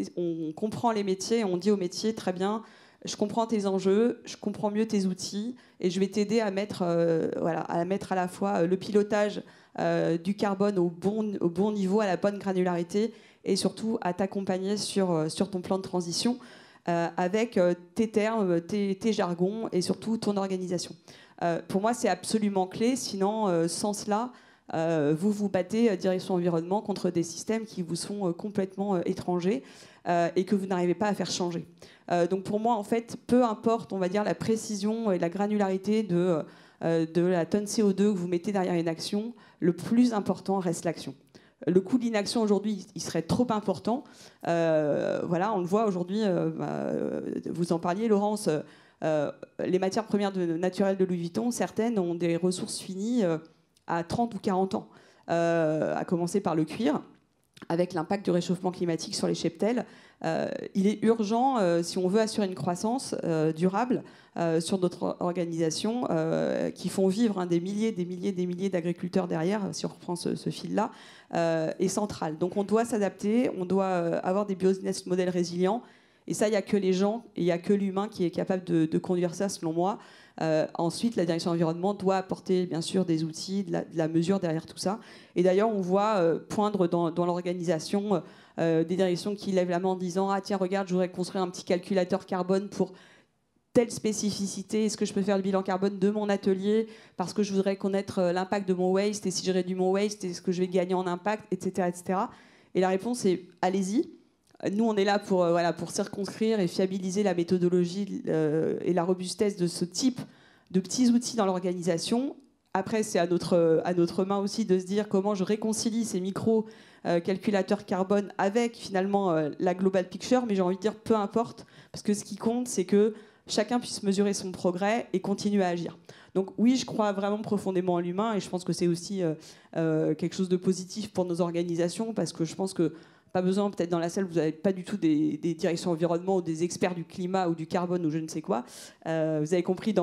Speaker 2: comprend les métiers, on dit aux métiers très bien, je comprends tes enjeux, je comprends mieux tes outils et je vais t'aider à mettre, à mettre à la fois le pilotage du carbone au bon niveau, à la bonne granularité et surtout à t'accompagner sur ton plan de transition avec tes termes, tes jargons et surtout ton organisation. Pour moi, c'est absolument clé, sinon, sans cela, vous vous battez direction environnement contre des systèmes qui vous sont complètement étrangers et que vous n'arrivez pas à faire changer. Donc pour moi, en fait, peu importe, on va dire, la précision et la granularité de la tonne CO2 que vous mettez derrière une action, le plus important reste l'action. Le coût de l'inaction aujourd'hui, il serait trop important. Voilà, on le voit aujourd'hui, vous en parliez, Laurence, les matières premières naturelles de Louis Vuitton, certaines ont des ressources finies à 30 ou 40 ans, à commencer par le cuir, avec l'impact du réchauffement climatique sur les cheptels. Il est urgent, si on veut assurer une croissance durable sur notre organisation, qui font vivre des milliers d'agriculteurs derrière, si on reprend ce fil-là, est central. Donc on doit s'adapter, on doit avoir des business models résilients, et ça, il n'y a que les gens, et il n'y a que l'humain qui est capable de conduire ça, selon moi. Ensuite, la direction environnement doit apporter, bien sûr, des outils, de la mesure derrière tout ça. Et d'ailleurs, on voit poindre dans l'organisation des directions qui lèvent la main en disant « Ah tiens, regarde, je voudrais construire un petit calculateur carbone pour telle spécificité. Est-ce que je peux faire le bilan carbone de mon atelier parce que je voudrais connaître l'impact de mon waste, et si je réduis mon waste, est-ce que je vais gagner en impact, etc. etc. » Et la réponse est « Allez-y ». Nous, on est là pour circonscrire et fiabiliser la méthodologie et la robustesse de ce type de petits outils dans l'organisation. Après, c'est à notre main aussi de se dire comment je réconcilie ces micro-calculateurs carbone avec finalement la global picture. Mais j'ai envie de dire peu importe, parce que ce qui compte, c'est que chacun puisse mesurer son progrès et continuer à agir. Donc oui, je crois vraiment profondément en l'humain, et je pense que c'est aussi quelque chose de positif pour nos organisations, parce que je pense que pas besoin, peut-être dans la salle, vous n'avez pas du tout des directions environnement ou des experts du climat ou du carbone ou je ne sais quoi. Vous avez compris,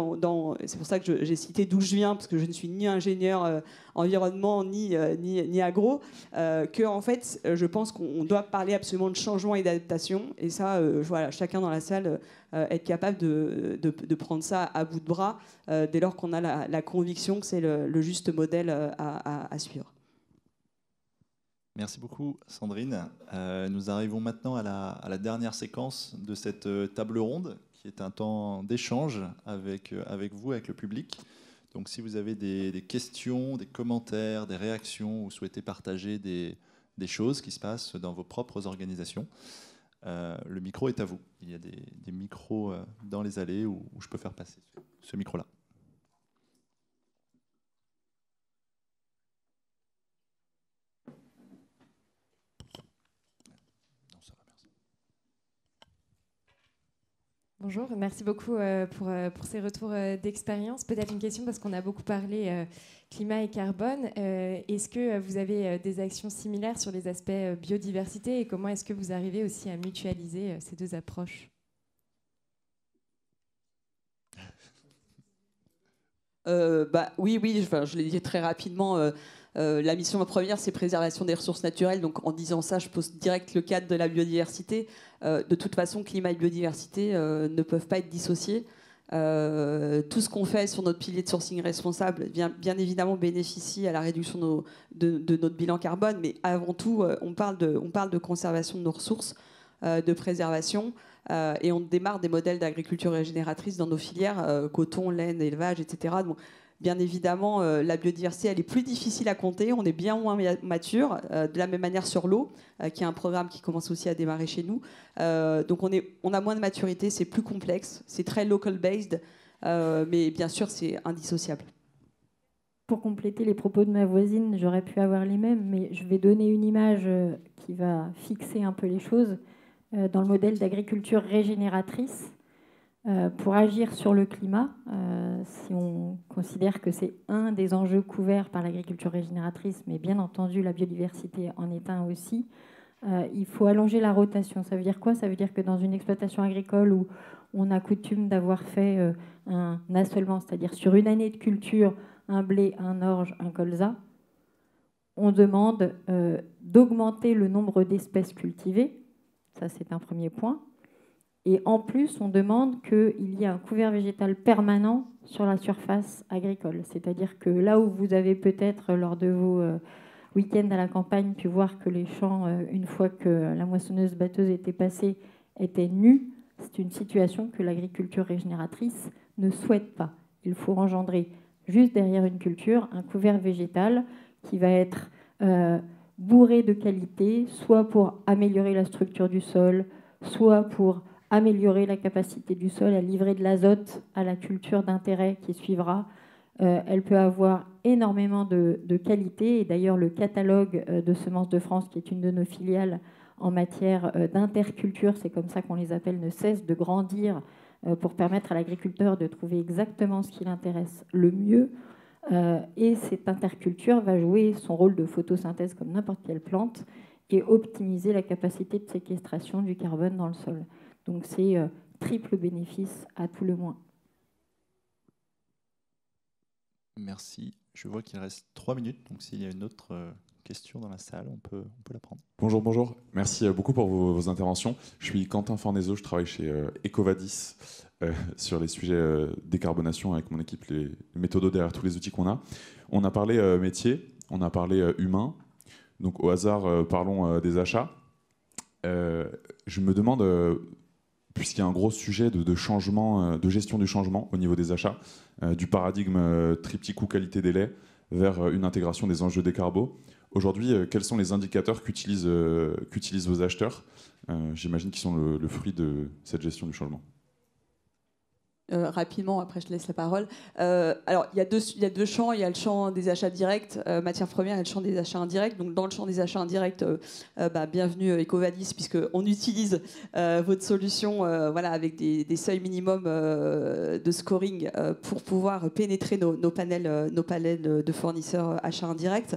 Speaker 2: c'est pour ça que j'ai cité d'où je viens, parce que je ne suis ni ingénieur environnement ni agro, que en fait, je pense qu'on doit parler absolument de changement et d'adaptation. Et ça, voilà, chacun dans la salle être capable de prendre ça à bout de bras dès lors qu'on a la conviction que c'est le juste modèle à suivre.
Speaker 1: Merci beaucoup, Sandrine. Nous arrivons maintenant à la dernière séquence de cette table ronde, qui est un temps d'échange avec vous, avec le public. Donc, si vous avez des questions, des commentaires, des réactions, ou souhaitez partager des choses qui se passent dans vos propres organisations, le micro est à vous. Il y a des micros dans les allées où je peux faire passer ce micro-là.
Speaker 5: Bonjour, merci beaucoup pour ces retours d'expérience. Peut-être une question, parce qu'on a beaucoup parlé climat et carbone. Est-ce que vous avez des actions similaires sur les aspects biodiversité, et comment est-ce que vous arrivez aussi à mutualiser ces deux approches ?
Speaker 2: Oui, je l'ai dit très rapidement. La mission première, c'est préservation des ressources naturelles. Donc, en disant ça, je pose direct le cadre de la biodiversité. De toute façon, climat et biodiversité ne peuvent pas être dissociés. Tout ce qu'on fait sur notre pilier de sourcing responsable, bien évidemment, bénéficie à la réduction de notre bilan carbone. Mais avant tout, on parle de conservation de nos ressources, de préservation. Et on démarre des modèles d'agriculture régénératrice dans nos filières, coton, laine, élevage, etc. Donc, bien évidemment, la biodiversité, elle est plus difficile à compter. On est bien moins mature. De la même manière sur l'eau, qui est un programme qui commence aussi à démarrer chez nous. Donc on a moins de maturité, c'est plus complexe, c'est très local-based, mais bien sûr, c'est indissociable.
Speaker 3: Pour compléter les propos de ma voisine, j'aurais pu avoir les mêmes, mais je vais donner une image qui va fixer un peu les choses. Dans le modèle d'agriculture régénératrice, pour agir sur le climat, si on considère que c'est un des enjeux couverts par l'agriculture régénératrice, mais bien entendu la biodiversité en est un aussi, il faut allonger la rotation. Ça veut dire quoi ? Ça veut dire que dans une exploitation agricole où on a coutume d'avoir fait un assolement, c'est-à-dire sur une année de culture, un blé, un orge, un colza, on demande d'augmenter le nombre d'espèces cultivées. Ça, c'est un premier point. Et en plus, on demande qu'il y ait un couvert végétal permanent sur la surface agricole. C'est-à-dire que là où vous avez peut-être, lors de vos week-ends à la campagne, pu voir que les champs, une fois que la moissonneuse-batteuse était passée, étaient nus, c'est une situation que l'agriculture régénératrice ne souhaite pas. Il faut engendrer, juste derrière une culture, un couvert végétal qui va être bourré de qualité, soit pour améliorer la structure du sol, soit pour améliorer la capacité du sol à livrer de l'azote à la culture d'intérêt qui suivra. Elle peut avoir énormément de qualité. Et d'ailleurs, le catalogue de Semences de France, qui est une de nos filiales en matière d'interculture, c'est comme ça qu'on les appelle, ne cesse de grandir pour permettre à l'agriculteur de trouver exactement ce qui l'intéresse le mieux. Et cette interculture va jouer son rôle de photosynthèse comme n'importe quelle plante et optimiser la capacité de séquestration du carbone dans le sol. Donc c'est triple bénéfice à tout le moins.
Speaker 1: Merci. Je vois qu'il reste 3 minutes, donc s'il y a une autre question dans la salle, on peut la prendre.
Speaker 6: Bonjour, bonjour. Merci beaucoup pour vos interventions. Je suis Quentin Fornezo, je travaille chez Ecovadis sur les sujets décarbonation avec mon équipe, les méthodos derrière tous les outils qu'on a. On a parlé métier, on a parlé humain. Donc au hasard, parlons des achats. Je me demande, puisqu'il y a un gros sujet de changement, de gestion du changement au niveau des achats, du paradigme triptyque coût qualité délai vers une intégration des enjeux décarbo. Aujourd'hui, quels sont les indicateurs qu'utilisent vos acheteurs? J'imagine qu'ils sont le fruit de cette gestion du changement.
Speaker 2: Rapidement, après je te laisse la parole. Alors, il y a deux champs. Il y a le champ des achats directs, matières premières, et le champ des achats indirects. Donc, dans le champ des achats indirects, bienvenue Ecovadis, puisqu'on utilise votre solution avec des seuils minimums de scoring pour pouvoir pénétrer nos panels de fournisseurs achats indirects.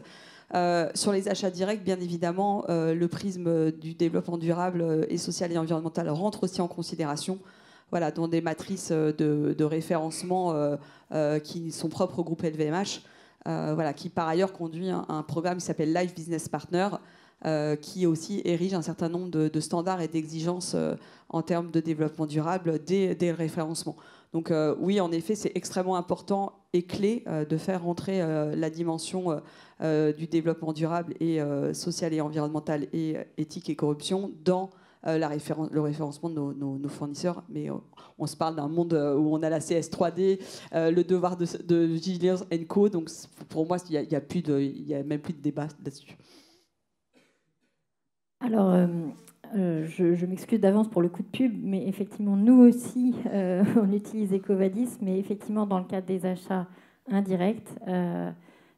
Speaker 2: Sur les achats directs, bien évidemment, le prisme du développement durable et social et environnemental rentre aussi en considération. Voilà, dans des matrices de référencement qui sont propres au groupe LVMH, qui par ailleurs conduit un programme qui s'appelle Life Business Partner, qui aussi érige un certain nombre de standards et d'exigences en termes de développement durable dès le référencement. Donc oui, en effet, c'est extrêmement important et clé de faire rentrer la dimension du développement durable et social et environnemental et éthique et corruption dans le référencement de nos fournisseurs, mais on se parle d'un monde où on a la CS3D, le devoir de vigilance & co, donc pour moi, il n'y a même plus de débat là-dessus.
Speaker 3: Alors, je m'excuse d'avance pour le coup de pub, mais effectivement, nous aussi, on utilise Ecovadis, mais effectivement, dans le cadre des achats indirects,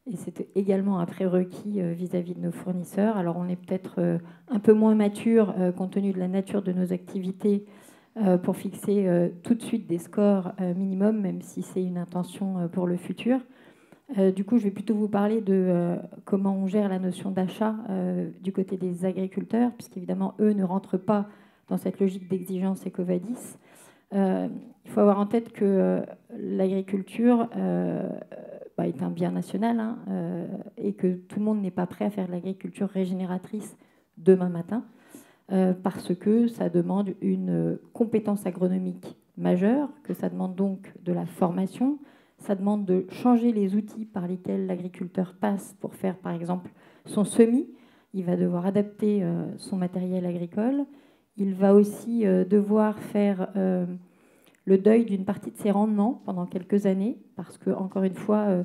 Speaker 3: et c'est également un prérequis vis-à-vis de nos fournisseurs. Alors on est peut-être un peu moins mature compte tenu de la nature de nos activités pour fixer tout de suite des scores minimums, même si c'est une intention pour le futur. Du coup, je vais plutôt vous parler de comment on gère la notion d'achat du côté des agriculteurs, puisqu'évidemment, eux ne rentrent pas dans cette logique d'exigence Ecovadis. Il faut avoir en tête que l'agriculture est un bien national et que tout le monde n'est pas prêt à faire de l'agriculture régénératrice demain matin parce que ça demande une compétence agronomique majeure, que ça demande donc de la formation, ça demande de changer les outils par lesquels l'agriculteur passe pour faire par exemple son semis. Il va devoir adapter son matériel agricole. Il va aussi devoir faire le deuil d'une partie de ses rendements pendant quelques années, parce que, encore une fois,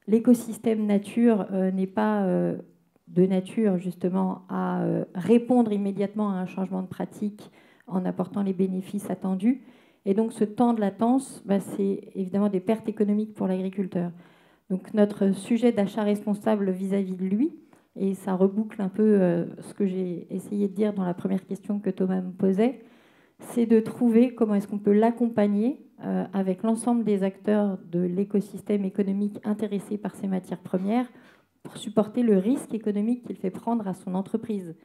Speaker 3: l'écosystème nature n'est pas de nature, justement, à répondre immédiatement à un changement de pratique en apportant les bénéfices attendus. Et donc, ce temps de latence, c'est évidemment des pertes économiques pour l'agriculteur. Donc, notre sujet d'achat responsable vis-à-vis de lui, et ça reboucle un peu ce que j'ai essayé de dire dans la première question que Thomas me posait, c'est de trouver comment est-ce qu'on peut l'accompagner avec l'ensemble des acteurs de l'écosystème économique intéressés par ces matières premières pour supporter le risque économique qu'il fait prendre à son entreprise,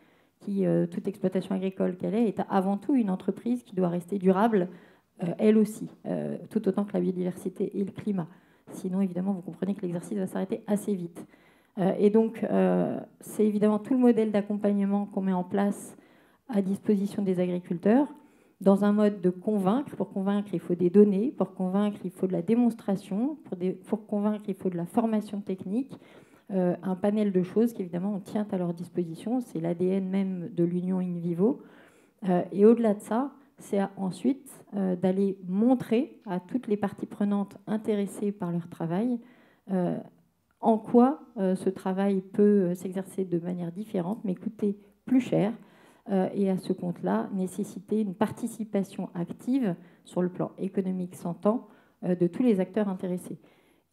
Speaker 3: qui, toute exploitation agricole qu'elle est avant tout une entreprise qui doit rester durable, elle aussi, tout autant que la biodiversité et le climat. Sinon, évidemment, vous comprenez que l'exercice va s'arrêter assez vite. Et donc, c'est évidemment tout le modèle d'accompagnement qu'on met en place à disposition des agriculteurs. dans un mode de convaincre. Pour convaincre, il faut des données. Pour convaincre, il faut de la démonstration. Pour convaincre, il faut de la formation technique. Un panel de choses qu'évidemment on tient à leur disposition. C'est l'ADN même de l'Union In Vivo. Et au-delà de ça, c'est ensuite d'aller montrer à toutes les parties prenantes intéressées par leur travail en quoi ce travail peut s'exercer de manière différente, mais coûter plus cher, et à ce compte-là, nécessiter une participation active sur le plan économique s'entend de tous les acteurs intéressés.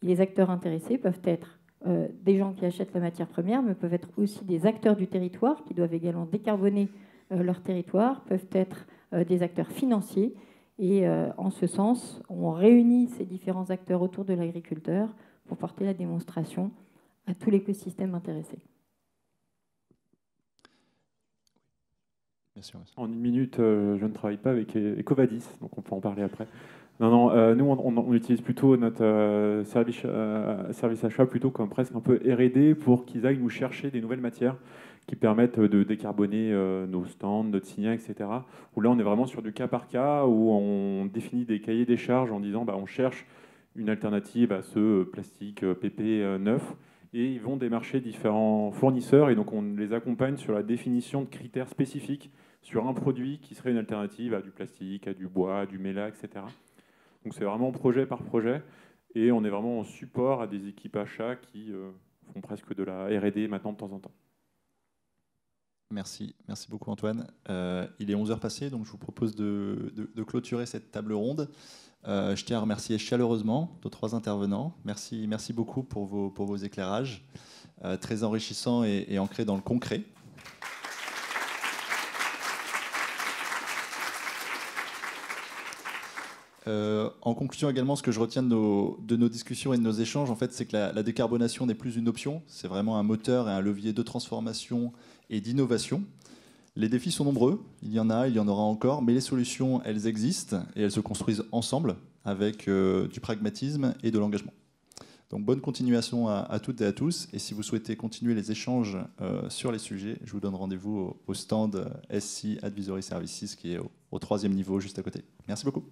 Speaker 3: Et les acteurs intéressés peuvent être des gens qui achètent la matière première, mais peuvent être aussi des acteurs du territoire qui doivent également décarboner leur territoire, peuvent être des acteurs financiers. Et en ce sens, on réunit ces différents acteurs autour de l'agriculteur pour porter la démonstration à tout l'écosystème intéressé.
Speaker 1: Bien sûr, bien sûr.
Speaker 4: En une minute, je ne travaille pas avec Ecovadis, donc on peut en parler après. Non, nous, on utilise plutôt notre service achat plutôt comme presque un peu R&D pour qu'ils aillent nous chercher des nouvelles matières qui permettent de décarboner nos stands, notre signal, etc. Où là, on est vraiment sur du cas par cas, où on définit des cahiers des charges en disant on cherche une alternative à ce plastique PP neuf, et ils vont démarcher différents fournisseurs, et donc on les accompagne sur la définition de critères spécifiques sur un produit qui serait une alternative à du plastique, à du bois, à du méla, etc. Donc c'est vraiment projet par projet, et on est vraiment en support à des équipes achats qui font presque de la R&D maintenant de temps en temps.
Speaker 1: Merci beaucoup Antoine. Il est 11h passé, donc je vous propose de clôturer cette table ronde. Je tiens à remercier chaleureusement nos 3 intervenants. Merci beaucoup pour vos éclairages, très enrichissants et ancrés dans le concret. En conclusion également, ce que je retiens de nos discussions et de nos échanges, en fait, c'est que la décarbonation n'est plus une option, c'est vraiment un moteur et un levier de transformation et d'innovation. Les défis sont nombreux, il y en aura encore, mais les solutions, elles existent et elles se construisent ensemble avec du pragmatisme et de l'engagement. Donc bonne continuation à toutes et à tous, et si vous souhaitez continuer les échanges sur les sujets, je vous donne rendez-vous au stand SC Advisory Services qui est au 3e niveau juste à côté. Merci beaucoup.